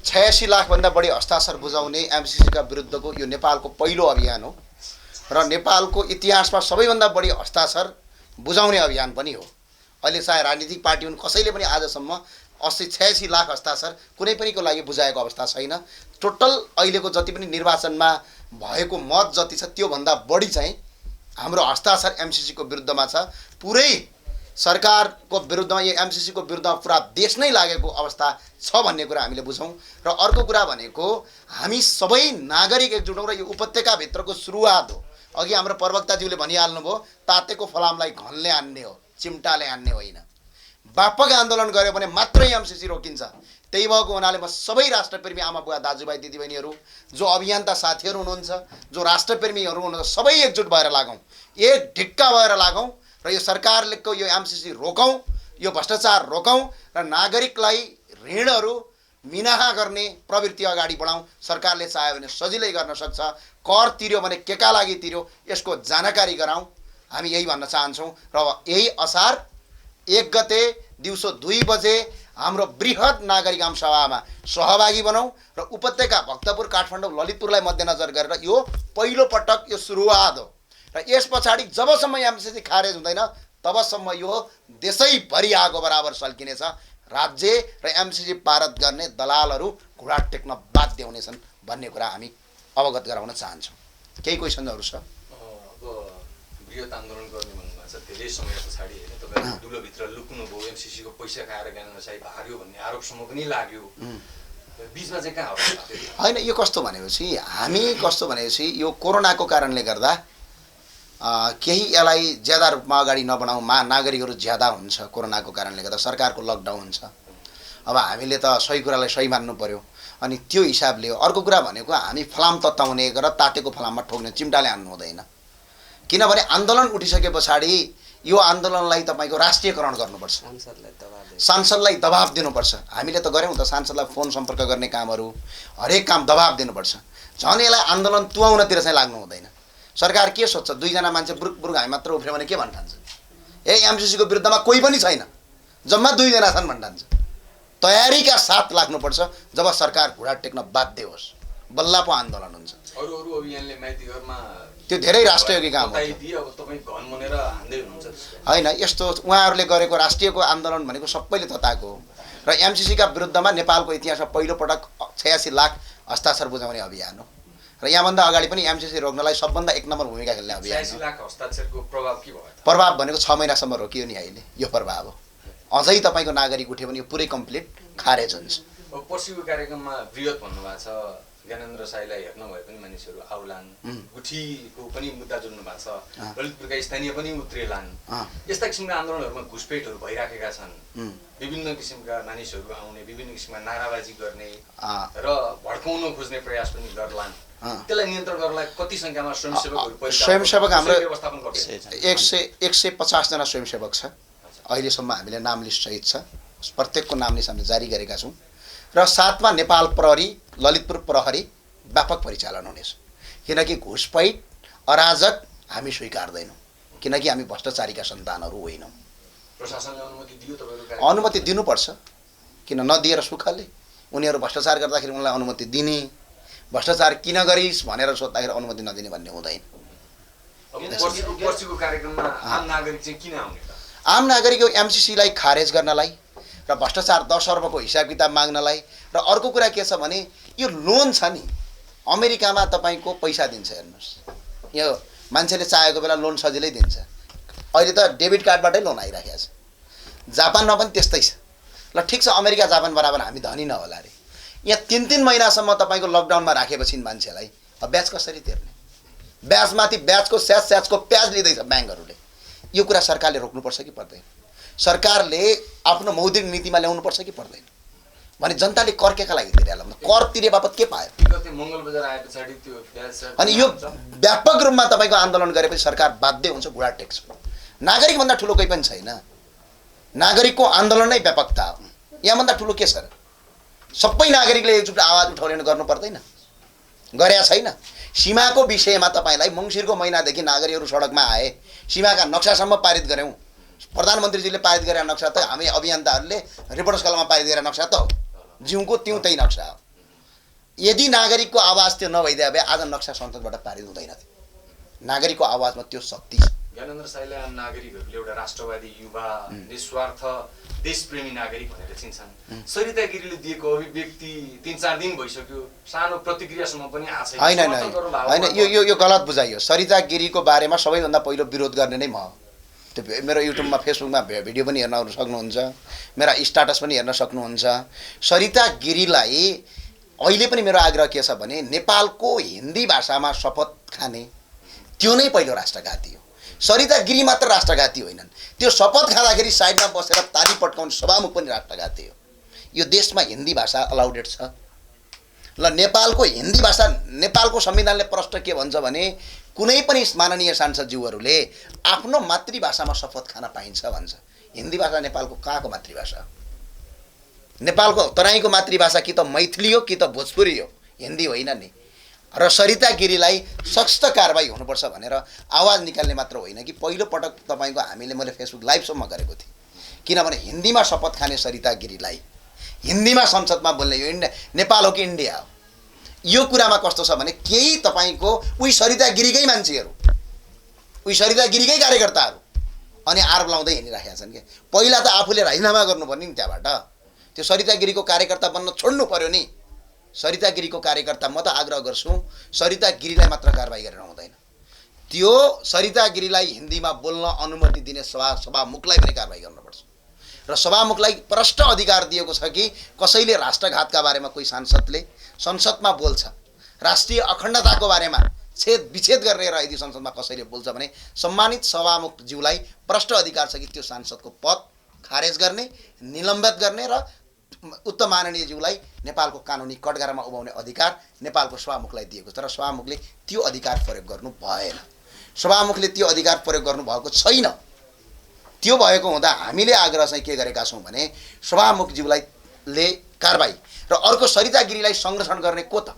86 लाखभन्दा बढी हस्ताक्षर बुझाउने एमसिसीका विरुद्धको यो नेपालको पहिलो अभियान हो र नेपालको इतिहासमा सबैभन्दा बढी हस्ताक्षर बुझाउने अभियान पनि हो। अहिले चाहे राजनीतिक पार्टी हुन् कसैले पनि आजसम्म 86 लाख हस्ताक्षर कुनै पनिको लागि बुझाएको अवस्था छैन। टोटल अहिलेको जति पनि निर्वाचनमा भएको मत जति छ त्योभन्दा बढी चाहिँ हाम्रो हस्ताक्षर एमसीसीको विरुद्धमा छ। पुरै सरकारको विरुद्धमा यो एमसीसीको विरुद्धमा पुरा देश नै लागेको अवस्था छ भन्ने कुरा हामीले बुझौँ। र अर्को कुरा भनेको हामी सबै नागरिक एकजुट हौँ र यो उपत्यकाभित्रको सुरुवात हो। अघि हाम्रो प्रवक्ताज्यूले भनिहाल्नुभयो तातेको फलामलाई घनले हान्ने हो, चिम्टाले हान्ने होइन। व्यापक आन्दोलन गर्यो भने मात्रै एमसीसी रोकिन्छ। त्यही भएको हुनाले म सबै राष्ट्रप्रेमी आमा बुवा दाजुभाइ दिदीबहिनीहरू, जो अभियन्ता साथीहरू हुनुहुन्छ, जो राष्ट्रप्रेमीहरू हुनुहुन्छ, सबै एकजुट भएर लागौँ, एक ढिक्का भएर लागौँ र यो सरकारको यो एमसीसी रोकौँ, यो भ्रष्टाचार रोकौँ र नागरिकलाई ऋणहरू मिनाहा गर्ने प्रवृत्ति अगाडि बढाउँ। सरकारले चाह्यो भने सजिलै गर्न सक्छ। कर तिर्यो भने केका लागि तिर्यो यसको जानकारी गराउँ। हामी यही भन्न चाहन्छौँ र यही असार 1 गते दिउँसो 2 बजे हाम्रो बृहत नागरिक आमसभामा सहभागी बनाउँ र उपत्यका भक्तपुर, काठमाडौँ, ललितपुरलाई मध्यनजर गरेर यो पहिलो पटक यो सुरुवात हो र यस पछाडि जबसम्म एमसीसी खारेज हुँदैन तबसम्म यो देशैभरि आगो बराबर सल्किनेछ। राज्य र एमसीसी पारित गर्ने दलालहरू घुँडा टेक्न बाध्य हुनेछन् भन्ने कुरा हामी अवगत गराउन चाहन्छौँ। केही क्वेसनहरू छ? अब बृहत आन्दोलन गर्ने भन्नुभएको छ, धेरै समय पछाडि होइन तपाईँ दुलोभित्र लुक्नुभयो, एमसीसीको पैसा खाएर ज्ञानेन्द्र साई भाग्यो भन्ने आरोपसम्म पनि लाग्यो। बिचमा चाहिँ कहाँ हो? होइन, यो कस्तो भनेपछि हामी भनेपछि यो कोरोनाको कारणले गर्दा केही यसलाई ज्यादा रूपमा अगाडि नबढाउँ। नागरिकहरू ज्यादा हुन्छ कोरोनाको कारणले गर्दा, सरकारको लकडाउन हुन्छ। अब हामीले त सही कुरालाई सही मान्नु पर्यो। अनि त्यो हिसाबले अर्को कुरा भनेको हामी फलाम तताउने र तातेको फलाममा ठोक्ने, चिम्टाले हान्नु हुँदैन। किनभने आन्दोलन उठिसके पछाडि यो आन्दोलनलाई तपाईँको राष्ट्रियकरण गर्नुपर्छ, सांसदलाई दबाब दिनुपर्छ। हामीले त गऱ्यौँ त, सांसदलाई फोन सम्पर्क गर्ने कामहरू, हरेक काम दबाब दिनुपर्छ। झन् यसलाई आन्दोलन तुहाउनतिर चाहिँ लाग्नु हुँदैन। सरकार के सोच्छ? 2 जना मान्छे बुरुक बुरुक हामी मात्र उफ्रियो भने के भन्ठान्छ? एमसीसीको विरुद्धमा कोही पनि छैन, जम्मा 2 जना छन् भन्ठान्छ। तयारीका साथ लाग्नुपर्छ। जब सरकार घुँडा टेक्न बाध्य होस् बल्ल पो आन्दोलन हुन्छ। अरू अभियानले माइतीघरमा त्यो धेरै राष्ट्रिय काम हो। अब तपाईँ घन मुनेर हान्दै हुनुहुन्छ होइन, यस्तो उहाँहरूले गरेको राष्ट्रियको आन्दोलन भनेको सबैले तताएको हो र एमसीसीका विरुद्धमा नेपालको इतिहासमा पहिलो पटक 86 लाख हस्ताक्षर बुझाउने अभियान हो र यहाँभन्दा अगाडि पनि एमसीसी रोक्नलाई सबभन्दा 1 नम्बर भूमिका खेल्ने अभियान हो। 86 लाख हस्ताक्षरको प्रभाव के भयो? प्रभाव भनेको 6 महिनासम्म रोकियो नि अहिले, यो प्रभाव हो। अझै तपाईँको नागरिक उठ्यो भने यो पुरै कम्प्लिट खारेज हुन्छ। अब पर्सिको कार्यक्रममा बृहत भन्नुभएको छ, ज्ञानेन्द्र साईलाई हेर्न भए पनि मानिसहरू आउलान्, गुठीको पनि मुद्दा जोड्नु भएको छ, ललितपुरका स्थानीय पनि उत्रेलान्। यस्ता किसिमका आन्दोलनहरूमा घुसपेटहरू भइराखेका छन्। विभिन्न किसिमका मानिसहरू आउने, विभिन्न किसिमका नाराबाजी गर्ने र भड्काउन खोज्ने प्रयास पनि गर्लान्। त्यसलाई नियन्त्रण गर्नलाई कति सङ्ख्यामा स्वयंसेवक हाम्रो व्यवस्थापन गर्छ? 150 जना स्वयंसेवक छ। अहिलेसम्म हामीले नाम लिस्ट सहित छ, प्रत्येकको नाम लिस्ट हामीले जारी गरेका छौँ र साथमा नेपाल प्रहरी, ललितपुर प्रहरी व्यापक परिचालन हुनेछ। किनकि घुसपैठ, अराजक हामी स्वीकार्दैनौँ, किनकि हामी भ्रष्टाचारीका सन्तानहरू होइनौँ। प्रशासनले अनुमति दियो? तपाईँको अनुमति दिनुपर्छ, किन नदिएर सुखले? उनीहरू भ्रष्टाचार गर्दाखेरि उनलाई अनुमति दिने, भ्रष्टाचार किन गरिस् भनेर सोद्धाखेरि अनुमति नदिने भन्ने हुँदैन। पर्सिको कार्यक्रममा आम नागरिक चाहिँ किन आउने? आम नागरिक एमसीसीलाई खारेज गर्नलाई र भ्रष्टाचार 10 अर्बको हिसाब किताब माग्नलाई। र अर्को कुरा के छ भने यो लोन छ नि, अमेरिकामा तपाईँको पैसा दिन्छ। हेर्नुहोस्, यो मान्छेले चाहेको बेला लोन सजिलै दिन्छ। अहिले त डेबिट कार्डबाटै लोन आइराखेको छ। जापानमा पनि त्यस्तै छ। ल ठिक छ, अमेरिका जापान बराबर हामी धनी नहोला अरे। यहाँ 3-3 महिनासम्म तपाईँको लकडाउनमा राखेपछि मान्छेलाई अब ब्याज कसरी तिर्ने? ब्याजमाथि ब्याजको स्याजको प्याज लिँदैछ ब्याङ्कहरूले। यो कुरा सरकारले रोक्नुपर्छ कि पर्दैन? सरकारले आफ्नो मौद्रिक नीतिमा ल्याउनुपर्छ कि पर्दैन? भने जनताले कर केका लागि तिरेला? कर तिरे बापत के पायो? मङ्गलबजार आए पछाडि त्यो ब्याज अनि यो व्यापक रूपमा तपाईँको आन्दोलन गरेपछि सरकार बाध्य हुन्छ, घुँडा टेक्छ। नागरिकभन्दा ठुलो कोही पनि छैन। नागरिकको आन्दोलन नै व्यापकता हो। यहाँभन्दा ठुलो के छ र? सबै नागरिकले एकजुट आवाज उठाउने गर्नु पर्दैन? गरेका छैन। सीमाको विषयमा तपाईँलाई मङ्सिरको महिनादेखि नागरिकहरू सडकमा आए, सीमाका नक्सासम्म पारित गऱ्यौँ। प्रधानमन्त्रीजीले पारित गरेका नक्सा त हामी अभियन्ताहरूले रिपोर्टर्स कलममा पारित गरेका नक्सा त हो, जिउँको त्यही नक्सा हो। यदि नागरिकको आवाज त्यो नभइदिए भए आज नक्सा संसदबाट पारित हुँदैन थियो। नागरिकको आवाजमा त्यो शक्ति छ। ज्ञानेन्द्र साईलाई आम नागरिकहरूले एउटा राष्ट्रवादी युवा निस्वार्थ देशप्रेमी नागरिक भनेर चिन्छन्। सरिता गिरीले दिएको अभिव्यक्ति 3-4 दिन भइसक्यो, सानो प्रतिक्रियासम्म पनि आएको छैन। यो गलत बुझाइयो। सरिता गिरीको बारेमा सबैभन्दा पहिलो विरोध गर्ने नै म हो। त्यो मेरो युट्युबमा फेसबुकमा भिडियो पनि हेर्न सक्नुहुन्छ, मेरा स्ट्याटस पनि हेर्न सक्नुहुन्छ। सरिता गिरीलाई अहिले पनि मेरो आग्रह के छ भने नेपालको हिन्दी भाषामा शपथ खाने त्यो नै पहिलो राष्ट्रघाती हो। सरिता गिरी मात्र राष्ट्रघाती होइनन्, त्यो शपथ खाँदाखेरि साइडमा बसेर ताली पट्काउने सभामुख पनि राष्ट्रघाती हो। यो देशमा हिन्दी भाषा अलाउडेड छ। ल नेपालको हिन्दी भाषा, नेपालको संविधानले प्रश्न के भन्छ भने कुनै पनि माननीय सांसदज्यूहरूले आफ्नो मातृभाषामा शपथ खान पाइन्छ भन्छ। हिन्दी भाषा नेपालको कहाँको मातृभाषा? नेपालको तराईको मातृभाषा कि त मैथिली हो कि त भोजपुरी हो, हिन्दी होइन नि। र सरिता गिरीलाई सख्त कारबाही हुनुपर्छ भनेर आवाज निकाल्ने मात्र होइन कि पहिलो पटक तपाईँको मैले फेसबुक लाइभसम्म गरेको थिएँ। किनभने हिन्दीमा शपथ खाने सरिता गिरीलाई हिन्दीमा संसदमा बोल्ने, यो नेपाल हो कि इन्डिया हो? यो कुरामा कस्तो छ भने केही तपाईँको उही सरिता गिरीकै मान्छेहरू, उही सरिता गिरीकै कार्यकर्ताहरू अनि आरोप लाउँदै हिँडिराखेका छन्। कि पहिला त आफूले राजीनामा गर्नुपर्ने नि त्यहाँबाट, त्यो सरिता गिरीको कार्यकर्ता बन्न छोड्नु पर्यो नि। सरिता गिरीको कार्यकर्ता म त आग्रह गर्छु, सरिता गिरीलाई मात्र कारबाही गरेर हुँदैन, त्यो सरिता गिरीलाई हिन्दीमा बोल्न अनुमति दिने सभामुखलाई पनि कारबाही गर्नुपर्छ। र सभामुखलाई प्रष्ट अधिकार दिएको छ कि कसैले राष्ट्रघातका बारेमा कोही सांसदले संसदमा बोल्छ, राष्ट्रिय अखण्डताको बारेमा छेद विच्छेद गरेर यदि संसदमा कसैले बोल्छ भने सम्मानित सभामुखज्यूलाई प्रष्ट अधिकार छ कि त्यो सांसदको पद खारेज गर्ने, निलम्बित गर्ने र उक्त माननीयज्यूलाई नेपालको कानुनी कठघरामा उभाउने अधिकार नेपालको सभामुखलाई दिएको छ। र सभामुखले त्यो अधिकार प्रयोग गर्नु भएन, सभामुखले त्यो अधिकार प्रयोग गर्नुभएको छैन। त्यो भएको हुँदा हामीले आग्रह चाहिँ के गरेका छौँ भने सभामुखज्यूले कारबाही र अर्को सरिता गिरीलाई संरक्षण गर्ने को त?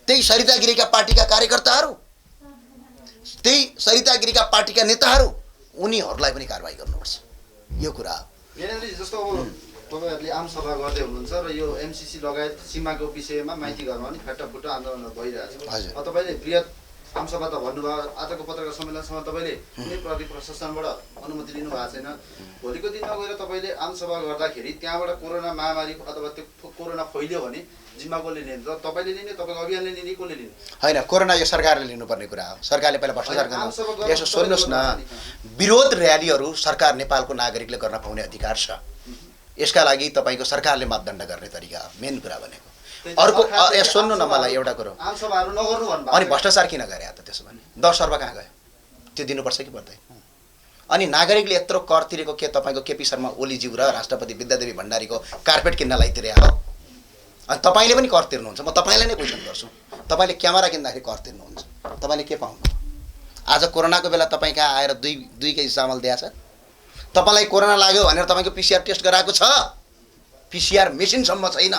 त्यही सरिता गिरीका पार्टीका कार्यकर्ताहरू, त्यही सरिता गिरीका पार्टीका नेताहरू, उनीहरूलाई पनि कारबाही गर्नुपर्छ। यो कुरा हो। जस्तो तपाईँहरूले आम सभा गर्दै हुनुहुन्छ र यो एमसिसी लगायत सीमाको विषयमा माइती घरमा पनि फाटाफुटा आन्दोलन भइरहेछ। तपाईँले बृहत आमसभा त भन्नुभयो, आजको पत्रकार सम्मेलनसम्म तपाईँले कुनै प्रशासनबाट अनुमति लिनुभएको छैन। भोलिको दिनमा गएर तपाईँले आमसभा गर्दाखेरि त्यहाँबाट कोरोना महामारी अथवा त्यो कोरोना फैलियो भने जिम्मा कसले लिने? तपाईँले लिने, तपाईँको अभियानले लिने, कसले लिने? होइन, कोरोना यो सरकारले लिनुपर्ने कुरा हो। सरकारले पहिला भ्रष्टाचार गर्न, यसो सुन्नुहोस् न, विरोध र्यालीहरू सरकार नेपालको नागरिकले गर्न पाउने अधिकार छ। यसका लागि तपाईँको सरकारले मापदण्ड गर्ने तरिका हो मेन कुरा भनेको। अर्को सुन्नु न मलाई एउटा कुरो, आमसभाहरू नगर्नु भन्नु अनि भ्रष्टाचार किन गरे त? त्यसो भने 10 अर्ब कहाँ गयो? त्यो दिनुपर्छ कि पर्दैन? अनि नागरिकले यत्रो कर तिरेको के तपाईँको केपी शर्मा ओलीज्यू र राष्ट्रपति विद्यादेवी भण्डारीको कार्पेट किन्नलाई तिरे हो? अनि तपाईँले पनि कर तिर्नुहुन्छ। म तपाईँलाई नै क्वेसन गर्छु, तपाईँले क्यामेरा किन्दाखेरि कर तिर्नुहुन्छ, तपाईँले के पाउनु? आज कोरोनाको बेला तपाईँ कहाँ आएर 2 केजी चामल दिएछ? तपाईँलाई कोरोना लाग्यो भनेर तपाईँको पिसिआर टेस्ट गराएको छ, पिसिआर मेसिनसम्म छैन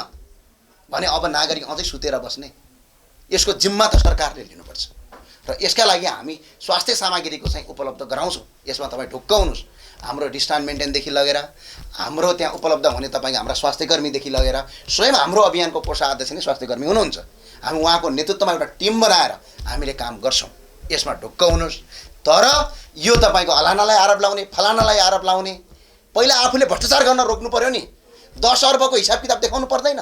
भने अब नागरिक अझै सुतेर बस्ने? यसको जिम्मा त सरकारले लिनुपर्छ। र यसका लागि हामी स्वास्थ्य सामग्रीको चाहिँ उपलब्ध गराउँछौँ। यसमा तपाईँ ढुक्क हुनुहोस्। हाम्रो डिस्टेन्स मेन्टेनदेखि लगेर हाम्रो त्यहाँ उपलब्ध हुने तपाईँको हाम्रा स्वास्थ्यकर्मीदेखि लगेर स्वयं हाम्रो अभियानको कोषाध्यक्ष नै स्वास्थ्यकर्मी हुनुहुन्छ। हामी उहाँको नेतृत्वमा एउटा टिम बनाएर हामीले काम गर्छौँ। यसमा ढुक्क हुनुहोस्। तर यो तपाईँको हलानालाई आरोप लाउने, फलानालाई आरोप लाउने, पहिला आफूले भ्रष्टाचार गर्न रोक्नु पर्यो नि। 10 अर्बको हिसाब किताब देखाउनु पर्दैन,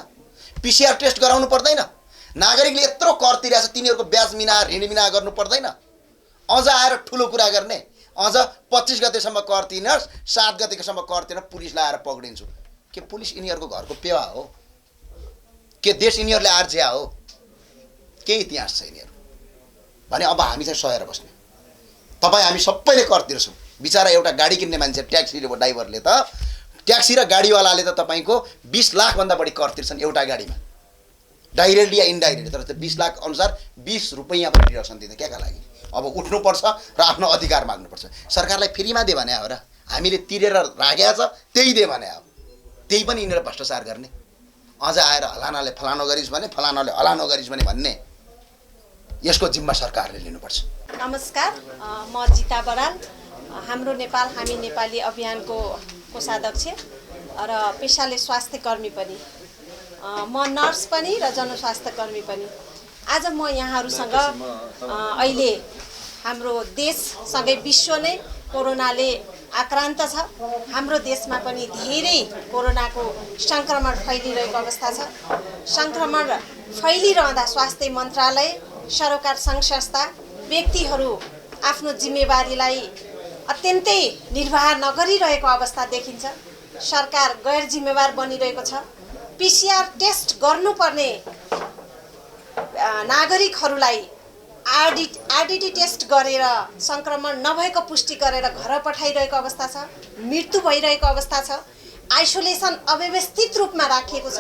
पिसिआर टेस्ट गराउनु पर्दैन, नागरिकले यत्रो कर तिरेछ तिनीहरूको ब्याज मिना ऋण मिना गर्नु पर्दैन। अझ आएर ठुलो कुरा गर्ने, अझ 25 गतेसम्म कर तिर्नुहोस्, 7 गतेसम्म कर तिर्न पुलिस लाएर पक्रिन्छु। के पुलिस यिनीहरूको घरको पेवा हो? के देश यिनीहरूले आर्जिया हो? के इतिहास छ यिनीहरू भने? अब हामी चाहिँ सहेर बस्ने। तपाईँ हामी सबैले कर तिर्छौँ। बिचरा एउटा गाडी किन्ने मान्छे, ट्याक्सी ड्राइभरले त, ट्याक्सी र गाडीवालाले त तपाईँको 20 लाखभन्दा बढी कर तिर्छन् एउटा गाडीमा, डाइरेक्टली या इन्डाइरेक्टली। तर त्यो 20 लाख अनुसार 20 रुपैयाँ पनि डिडक्सन दिँदैन। केका लागि? अब उठ्नुपर्छ र आफ्नो अधिकार माग्नुपर्छ। सरकारलाई फ्रीमा दे भने हो र? हामीले तिरेर राखेको छ त्यही दे भने हो? त्यही पनि यिनीहरू भ्रष्टाचार गर्ने। अझ आएर हलानाले फलानो गरिस् भने, फलानाले हलानो गरिस् भने भन्ने, यसको जिम्मा सरकारले लिनुपर्छ। नमस्कार, म जिता बराल, हाम्रो नेपाल हामी नेपाली अभियानको कोषाध्यक्ष र पेसाले स्वास्थ्यकर्मी पनि। म नर्स पनि र जनस्वास्थ्यकर्मी पनि। आज म यहाँहरूसँग अहिले हाम्रो देशसँगै विश्व नै कोरोनाले आक्रान्त छ। हाम्रो देशमा पनि धेरै कोरोनाको सङ्क्रमण फैलिरहेको अवस्था छ। सङ्क्रमण फैलिरहँदा स्वास्थ्य मन्त्रालय, सरोकार सङ्घ संस्था, व्यक्तिहरू आफ्नो जिम्मेवारीलाई अत्यन्तै निर्वाह नगरिरहेको अवस्था देखिन्छ। सरकार गैर जिम्मेवार बनिरहेको छ। PCR टेस्ट गर्नुपर्ने नागरिकहरूलाई आरडिटी टेस्ट गरेर सङ्क्रमण नभएको पुष्टि गरेर घर पठाइरहेको अवस्था छ। मृत्यु भइरहेको अवस्था छ। आइसोलेसन अव्यवस्थित रूपमा राखिएको छ।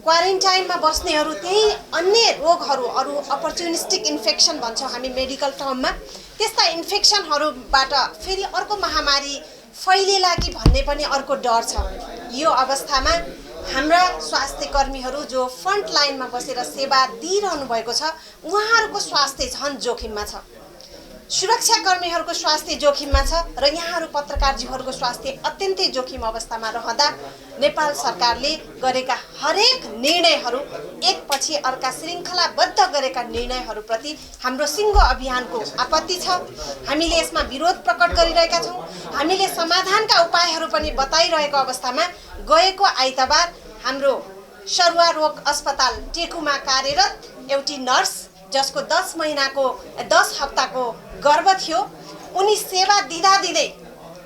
क्वारेन्टाइनमा बस्नेहरू त्यही अन्य रोगहरू, अरू अपर्च्युनिस्टिक इन्फेक्सन भन्छौँ हामी मेडिकल टर्ममा, त्यस्ता इन्फेक्सनहरूबाट फेरि अर्को महामारी फैलिएला कि भन्ने पनि अर्को डर छ। यो अवस्थामा हाम्रा स्वास्थ्य कर्मीहरू जो फ्रन्ट लाइनमा बसेर सेवा दिइरहनु भएको छ, उहाँहरूको स्वास्थ्य झन् जोखिममा छ। सुरक्षाकर्मीहरूको स्वास्थ्य जोखिममा छ र यहाँहरू पत्रकारजीहरूको स्वास्थ्य अत्यन्तै जोखिम अवस्थामा रहँदा नेपाल सरकारले गरेका हरेक निर्णयहरू एकपछि अर्का श्रृङ्खलाबद्ध गरेका निर्णयहरूप्रति हाम्रो सिङ्गो अभियानको आपत्ति छ। हामीले यसमा विरोध प्रकट गरिरहेका छौँ। हामीले समाधानका उपायहरू पनि बताइरहेको अवस्थामा गएको आइतबार हाम्रो सरुवा रोग अस्पताल टेकुमा कार्यरत एउटी नर्स जसको 10 हप्ताको गर्भ थियो, उनी सेवा दिँदै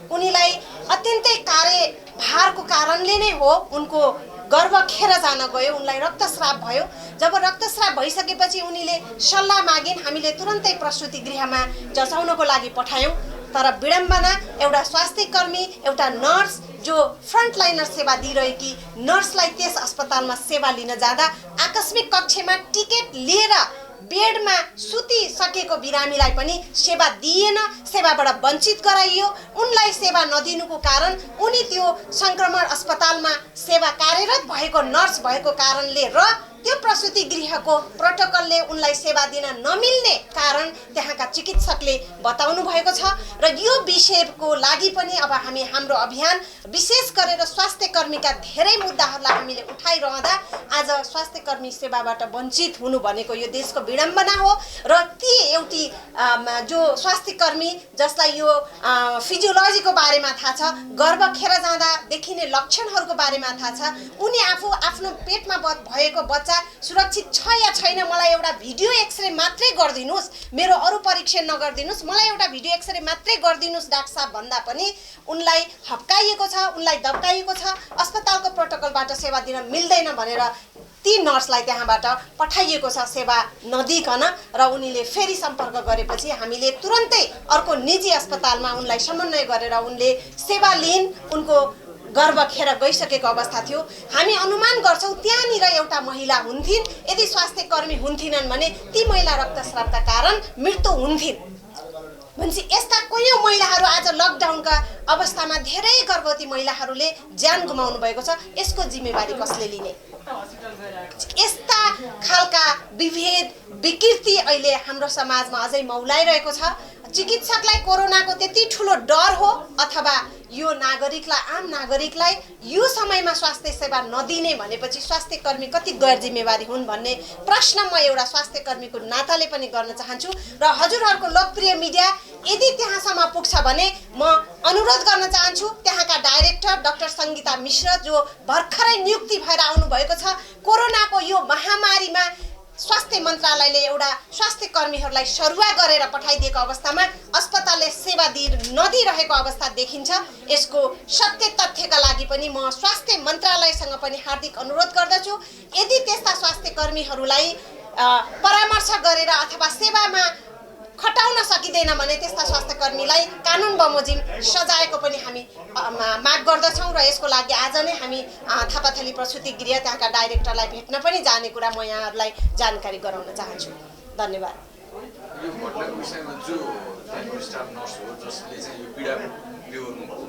उनीलाई अत्यन्तै कार्यभारको कारणले नै हो उनको गर्भ खेर जान गयो, उनलाई रक्तस्राव भयो। जब रक्तस्राव भइसकेपछि उनीले सल्लाह मागिन्, हामीले तुरन्तै प्रसुति गृहमा जचाउनको लागि पठायौँ। तर विडम्बना, एउटा स्वास्थ्य कर्मी, एउटा नर्स जो फ्रन्टलाइनर सेवा दिइरहेकी नर्सलाई त्यस अस्पतालमा सेवा लिन जाँदा आकस्मिक कक्षमा टिकट लिएर बेडमा सुतिसकेको बिरामीलाई पनि सेवा दिएन, सेवाबाट वञ्चित गराइयो। उनलाई सेवा नदिनुको कारण उनी त्यो सङ्क्रमण अस्पतालमा सेवा कार्यरत भएको नर्स भएको कारणले र त्यो प्रसुति गृहको प्रोटोकलले उनलाई सेवा दिन नमिल्ने कारण त्यहाँका चिकित्सकले बताउनु भएको छ। र यो विषयको लागि पनि अब हामी हाम्रो अभियान विशेष गरेर स्वास्थ्य कर्मीका धेरै मुद्दाहरूलाई हामीले उठाइरहँदा आज स्वास्थ्य कर्मी सेवाबाट वञ्चित हुनु भनेको यो देशको विडम्बना हो। र ती एउटी जो स्वास्थ्य कर्मी जसलाई यो फिजियोलोजीको बारेमा थाहा छ, गर्भ खेर जाँदा देखिने लक्षणहरूको बारेमा थाहा छ, उनी आफू आफ्नो पेटमा भएको बच्चा सुरक्षित छ या छैन, मलाई एउटा भिडियो एक्सरे मात्रै गरिदिनुस्, मेरो अरू परीक्षण नगरिदिनुस्, मलाई एउटा भिडियो एक्सरे मात्रै गरिदिनुस् डाक्टर साहब भन्दा पनि उनलाई हप्काइएको छ, उनलाई दब्काइएको छ, अस्पतालको प्रोटोकलबाट सेवा दिन मिल्दैन भनेर ती नर्सलाई त्यहाँबाट पठाइएको छ सेवा नदिकन। र उनीले फेरि सम्पर्क गरेपछि हामीले तुरन्तै अर्को निजी अस्पतालमा उनलाई समन्वय गरेर उनले सेवा लिइन्। उनको गर्भ खेर गइसकेको अवस्था थियो। हामी अनुमान गर्छौँ त्यहाँनिर एउटा महिला हुन्थिन्। यदि स्वास्थ्य कर्मी हुन्थिनन् भने ती महिला रक्तस्रावका कारण मृत्यु हुन्थिन्। भनेपछि यस्ता कयौँ महिलाहरू आज लकडाउनका अवस्थामा धेरै गर्भवती महिलाहरूले ज्यान गुमाउनु भएको छ। यसको जिम्मेवारी कसले लिने? यस्ता खालका विभेद विकृति अहिले हाम्रो समाजमा अझै मौलाइरहेको छ। चिकित्सकलाई कोरोनाको त्यति ठुलो डर हो अथवा यो नागरिकलाई, आम नागरिकलाई यो समयमा स्वास्थ्य सेवा नदिने भनेपछि स्वास्थ्य कर्मी कति गैर जिम्मेवारी हुन् भन्ने प्रश्न म एउटा स्वास्थ्य कर्मीको नाताले पनि गर्न चाहन्छु। र हजुरहरूको लोकप्रिय मिडिया यदि त्यहाँसम्म पुग्छ भने म अनुरोध गर्न चाहन्छु त्यहाँका डाइरेक्टर डाक्टर सङ्गीता मिश्र जो भर्खरै नियुक्ति भएर आउनुभएको छ, कोरोनाको यो महामारीमा स्वास्थ्य मन्त्रालयले एउटा स्वास्थ्य कर्मीहरूलाई सरुवा गरेर पठाइदिएको अवस्थामा अस्पतालले सेवा नदिइरहेको अवस्था देखिन्छ। यसको सत्य तथ्यका लागि पनि म स्वास्थ्य मन्त्रालयसँग पनि हार्दिक अनुरोध गर्दछु, यदि त्यस्ता स्वास्थ्य कर्मीहरूलाई परामर्श गरेर अथवा सेवामा खटाउन सकिँदैन भने त्यस्ता स्वास्थ्य कर्मीलाई कानुन बमोजिम सजायको पनि हामी माग गर्दछौँ। र यसको लागि आज नै हामी थापाथली प्रसुति गृह त्यहाँका डाइरेक्टरलाई भेट्न पनि जाने कुरा म यहाँहरूलाई जानकारी गराउन चाहन्छु। धन्यवाद। यो घटनाको विषयमा जो त्यहाँको स्टाफ नर्स हो जसले चाहिँ यो पीडा बेहोर्नु भयो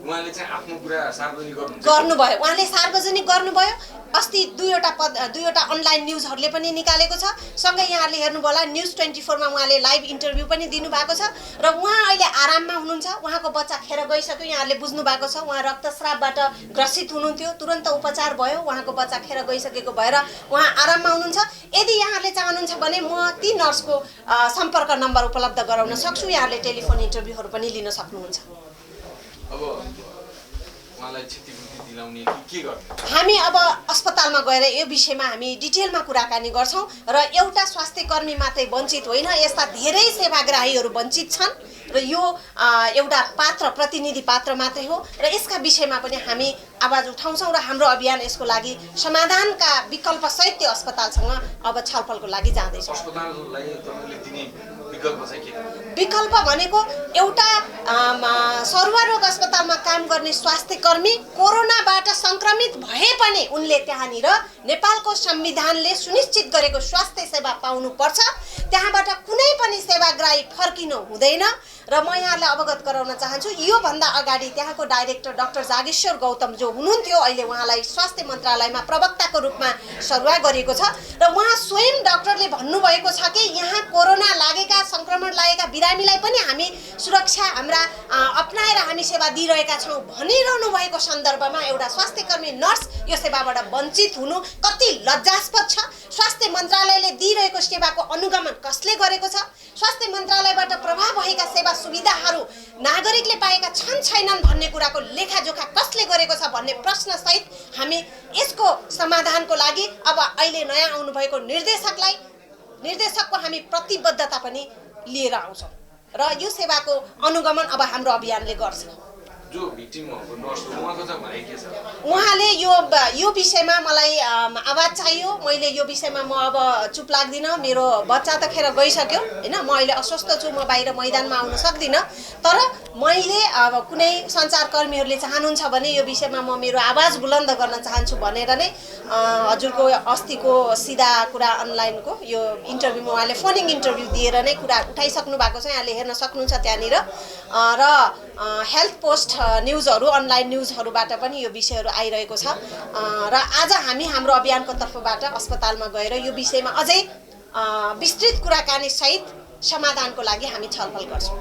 उहाँले चाहिँ आफ्नो कुरा सार्वजनिक गर्नुभयो, उहाँले सार्वजनिक गर्नुभयो। अस्ति दुईवटा अनलाइन न्युजहरूले पनि निकालेको छ। सँगै यहाँहरूले हेर्नुभयो होला न्युज 24 मा उहाँले लाइभ इन्टरभ्यू पनि दिनुभएको छ र उहाँ अहिले आराममा हुनुहुन्छ। उहाँको बच्चा खेर गइसक्यो, यहाँहरूले बुझ्नु भएको छ। उहाँ रक्तस्रावबाट ग्रसित हुनुहुन्थ्यो, तुरन्त उपचार भयो, उहाँको बच्चा खेर गइसकेको भएर उहाँ आराममा हुनुहुन्छ। यदि यहाँहरूले चाहनुहुन्छ भने म ती नर्सको सम्पर्क नम्बर उपलब्ध गराउन सक्छु, यहाँहरूले टेलिफोन इन्टरभ्यूहरू पनि लिन सक्नुहुन्छ। अब उहाँलाई क्षतिपूर्ति दिलाउने के गर्ने? हामी अब अस्पतालमा गएर यो विषयमा हामी डिटेलमा कुराकानी गर्छौँ र एउटा स्वास्थ्य कर्मी मात्रै वञ्चित होइन, यस्ता धेरै सेवाग्राहीहरू वञ्चित छन् र यो एउटा प्रतिनिधि पात्र मात्रै हो र यसका विषयमा पनि हामी आवाज उठाउँछौँ र हाम्रो अभियान यसको लागि समाधानका विकल्पसहित त्यो अस्पतालसँग अब छलफलको लागि जाँदैछ। अस्पताललाई तपाईले दिने विकल्प चाहिँ के? विकल्प भनेको एउटा सरुवा रोग अस्पतालमा काम गर्ने स्वास्थ्य कर्मी कोरोनाबाट संक्रमित भए पनि उनले त्यहाँनिर नेपालको संविधानले सुनिश्चित गरेको स्वास्थ्य सेवा पाउनुपर्छ। त्यहाँबाट कुनै पनि सेवाग्राही फर्किनु हुँदैन र म यहाँलाई अवगत गराउन चाहन्छु, योभन्दा अगाडि त्यहाँको डाइरेक्टर डाक्टर जागेश्वर गौतम जो हुनुहुन्थ्यो, अहिले उहाँलाई स्वास्थ्य मन्त्रालयमा प्रवक्ताको रूपमा सरुवा गरिएको छ र उहाँ स्वयं डाक्टरले भन्नुभएको छ कि यहाँ कोरोना लागेका संक्रमण लागेका बिरामीलाई पनि हामी सुरक्षा हाम्रा अपनाएर हामी सेवा दिइरहेका छौँ भनिरहनु भएको सन्दर्भमा एउटा स्वास्थ्य कर्मी नर्स यो सेवाबाट वञ्चित हुनु कति लज्जास्पद छ। स्वास्थ्य मन्त्रालयले दिइरहेको सेवाको अनुगमन कसले गरेको छ? स्वास्थ्य मन्त्रालयबाट प्रभाव भएका सेवा सुविधाहरू नागरिकले पाएका छन् छैनन् भन्ने कुराको लेखाजोखा कसले गरेको छ भन्ने प्रश्नसहित हामी यसको समाधानको लागि अब अहिले नयाँ आउनुभएको निर्देशकको हामी प्रतिबद्धता पनि लिएर आउँछौँ र यो सेवाको अनुगमन अब हाम्रो अभियानले गर्छ। जो भिक्टिम भएको नर्स हो उहाँको चाहिँ भनाइ के छ? उहाँले यो विषयमा मलाई आवाज चाहियो, मैले यो विषयमा म अब चुप लाग्दिनँ। मेरो बच्चा त खेर गइसक्यो होइन, म अहिले अस्वस्थ छु, म बाहिर मैदानमा आउन सक्दिनँ। तर मैले अब कुनै सञ्चारकर्मीहरूले चाहनुहुन्छ भने यो विषयमा म मेरो आवाज बुलन्द गर्न चाहन्छु भनेर नै हजुरको अस्तिको सिधा कुरा अनलाइनको यो इन्टरभ्यूमा उहाँले फोनिङ इन्टरभ्यू दिएर नै कुरा उठाइसक्नु भएको छ, यहाँले हेर्न सक्नुहुन्छ त्यहाँनिर। र हेल्थ पोस्ट न्युजहरू अनलाइन न्युजहरूबाट पनि यो विषयहरू आइरहेको छ र आज हामी हाम्रो अभियानको तर्फबाट अस्पतालमा गएर यो विषयमा अझै विस्तृत कुराकानी सहित समाधानको लागि हामी छलफल गर्छौँ।